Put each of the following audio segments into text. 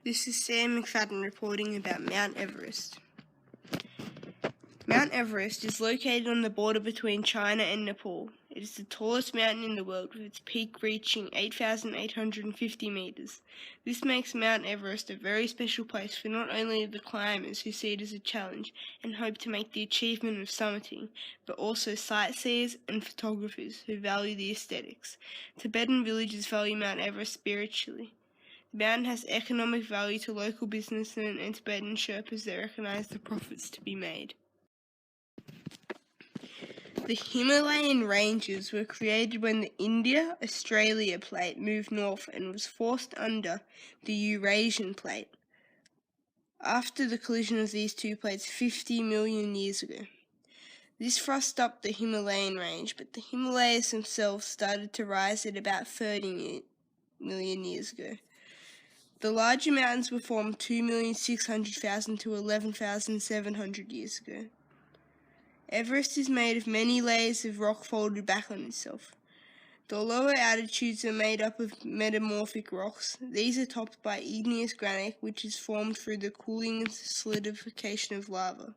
This is Sam McFadden reporting about Mount Everest. Mount Everest is located on the border between China and Nepal. It is the tallest mountain in the world, with its peak reaching 8,850 metres. This makes Mount Everest a very special place for not only the climbers who see it as a challenge and hope to make the achievement of summiting, but also sightseers and photographers who value the aesthetics. Tibetan villagers value Mount Everest spiritually. The mountain has economic value to local businessmen and Tibetan Sherpas that recognise the profits to be made. The Himalayan ranges were created when the India-Australia plate moved north and was forced under the Eurasian plate after the collision of these two plates 50 million years ago. This thrust up the Himalayan range, but the Himalayas themselves started to rise at about 30 million years ago. The larger mountains were formed 2,600,000 to 11,700 years ago. Everest is made of many layers of rock folded back on itself. The lower altitudes are made up of metamorphic rocks. These are topped by igneous granite, which is formed through the cooling and solidification of lava.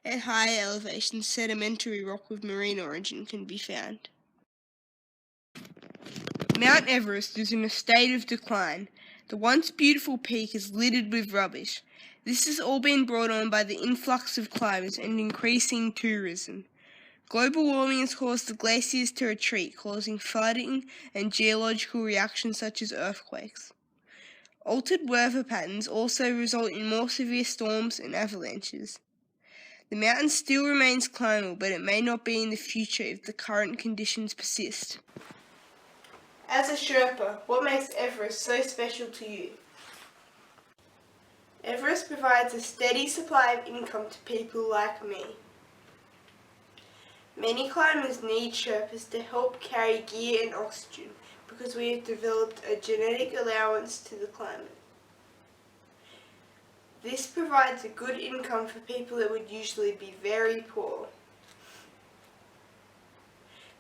At higher elevations, sedimentary rock with marine origin can be found. Mount Everest is in a state of decline. The once beautiful peak is littered with rubbish. This has all been brought on by the influx of climbers and increasing tourism. Global warming has caused the glaciers to retreat, causing flooding and geological reactions such as earthquakes. Altered weather patterns also result in more severe storms and avalanches. The mountain still remains climbable, but it may not be in the future if the current conditions persist. As a Sherpa, what makes Everest so special to you? Everest provides a steady supply of income to people like me. Many climbers need Sherpas to help carry gear and oxygen because we have developed a genetic allowance to the climate. This provides a good income for people that would usually be very poor.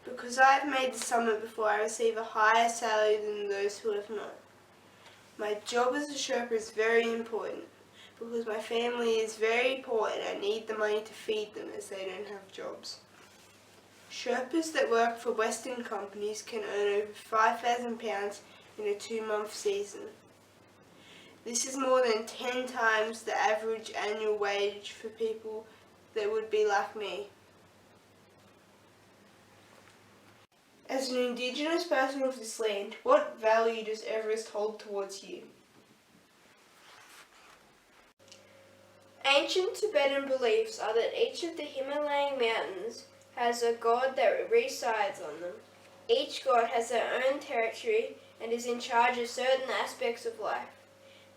Because I have made the summit before, I receive a higher salary than those who have not. My job as a Sherpa is very important because my family is very poor and I need the money to feed them as they don't have jobs. Sherpas that work for Western companies can earn over £5,000 in a 2-month season. This is more than 10 times the average annual wage for people that would be like me. As an Indigenous person of this land, what value does Everest hold towards you? Ancient Tibetan beliefs are that each of the Himalayan mountains has a god that resides on them. Each god has their own territory and is in charge of certain aspects of life.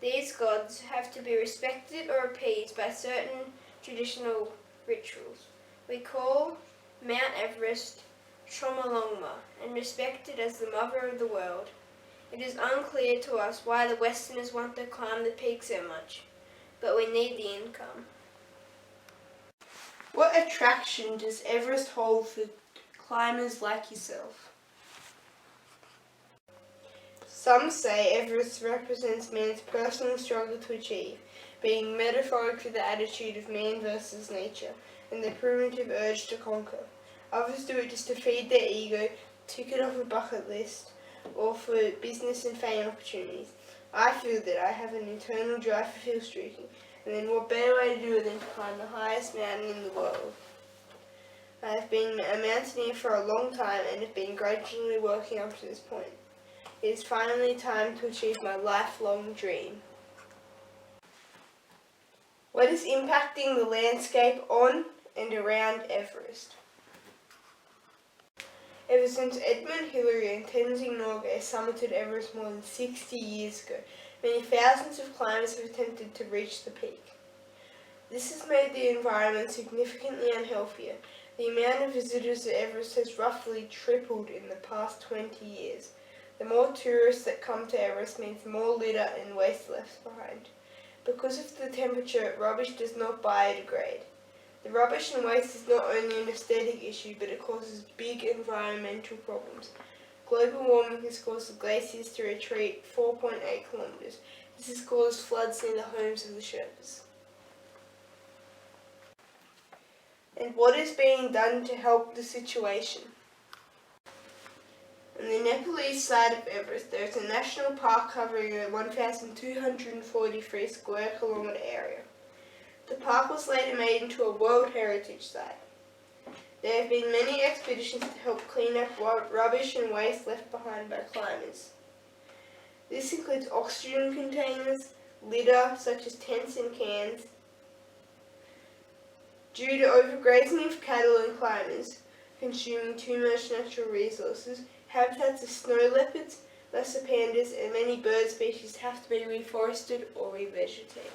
These gods have to be respected or appeased by certain traditional rituals. We call Mount Everest Chomolungma and respect it as the mother of the world. It is unclear to us why the Westerners want to climb the peak so much, but we need the income. What attraction does Everest hold for climbers like yourself? Some say Everest represents man's personal struggle to achieve, being metaphoric for the attitude of man versus nature and the primitive urge to conquer. Others do it just to feed their ego, tick it off a bucket list, or for business and fame opportunities. I feel that I have an internal drive for hill streaking, and then what better way to do it than to climb the highest mountain in the world. I have been a mountaineer for a long time and have been gradually working up to this point. It is finally time to achieve my lifelong dream. What is impacting the landscape on and around Everest? Ever since Edmund Hillary and Tenzing Norgay summited Everest more than 60 years ago, many thousands of climbers have attempted to reach the peak. This has made the environment significantly unhealthier. The amount of visitors to Everest has roughly tripled in the past 20 years. The more tourists that come to Everest means more litter and waste left behind. Because of the temperature, rubbish does not biodegrade. The rubbish and waste is not only an aesthetic issue, but it causes big environmental problems. Global warming has caused the glaciers to retreat 4.8 kilometres. This has caused floods near the homes of the Sherpas. And what is being done to help the situation? On the Nepalese side of Everest, there is a national park covering a 1,243 square kilometre area. The park was later made into a World Heritage Site. There have been many expeditions to help clean up rubbish and waste left behind by climbers. This includes oxygen containers, litter such as tents and cans. Due to overgrazing of cattle and climbers, consuming too much natural resources, habitats of snow leopards, lesser pandas and many bird species have to be reforested or revegetated.